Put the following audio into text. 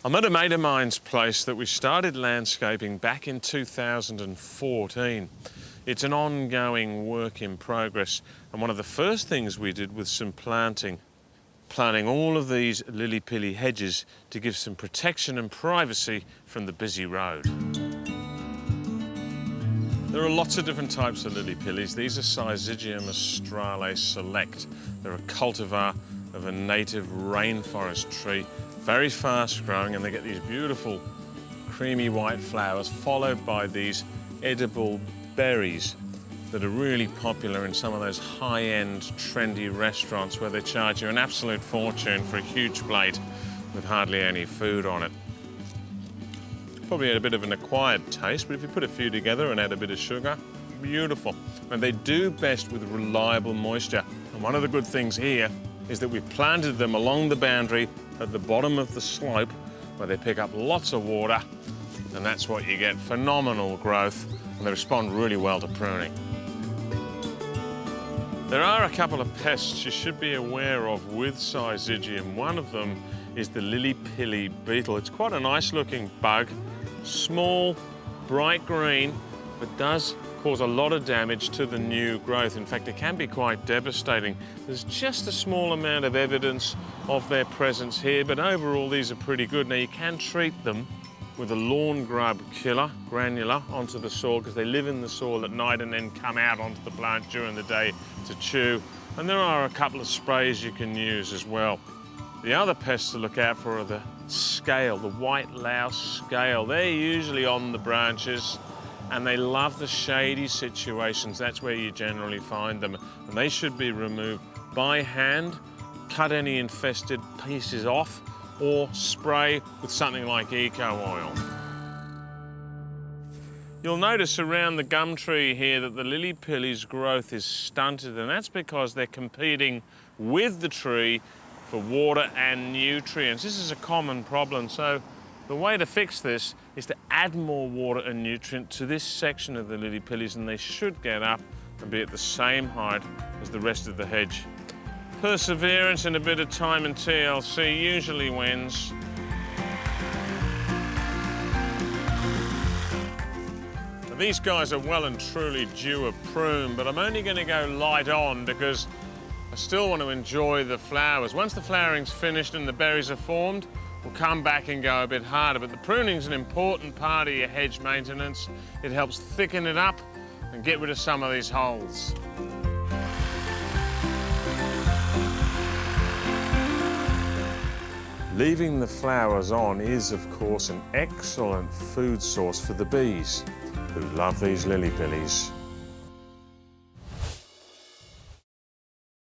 I'm at a mate of mine's place that we started landscaping back in 2014. It's an ongoing work in progress, and one of the first things we did was some planting all of these Lillypilly hedges to give some protection and privacy from the busy road. There are lots of different types of Lillypillys. These are Syzygium australe select. They're a cultivar of a native rainforest tree, very fast growing, and they get these beautiful creamy white flowers followed by these edible berries that are really popular in some of those high-end trendy restaurants where they charge you an absolute fortune for a huge plate with hardly any food on it. Probably had a bit of an acquired taste, but if you put a few together and add a bit of sugar, beautiful. And they do best with reliable moisture. And one of the good things here is that we've planted them along the boundary at the bottom of the slope where they pick up lots of water, and that's what you get, phenomenal growth, and they respond really well to pruning. There are a couple of pests you should be aware of with Syzygium. One of them is the Lillypilly Beetle. It's quite a nice looking bug, small, bright green, but does cause a lot of damage to the new growth. In fact, it can be quite devastating. There's just a small amount of evidence of their presence here, but overall these are pretty good. Now you can treat them with a lawn grub killer, granular, onto the soil because they live in the soil at night and then come out onto the plant during the day to chew. And there are a couple of sprays you can use as well. The other pests to look out for are the scale, the white louse scale. They're usually on the branches and they love the shady situations. That's where you generally find them. And they should be removed by hand, cut any infested pieces off, or spray with something like eco oil. You'll notice around the gum tree here that the Lillypilly's growth is stunted, and that's because they're competing with the tree for water and nutrients. This is a common problem, so the way to fix this is to add more water and nutrient to this section of the Lillypillys, and they should get up and be at the same height as the rest of the hedge. Perseverance and a bit of time and TLC usually wins. Now, these guys are well and truly due a prune, but I'm only going to go light on because I still want to enjoy the flowers. Once the flowering's finished and the berries are formed, we'll come back and go a bit harder. But the pruning's an important part of your hedge maintenance. It helps thicken it up and get rid of some of these holes. Leaving the flowers on is, of course, an excellent food source for the bees who love these Lillypillys.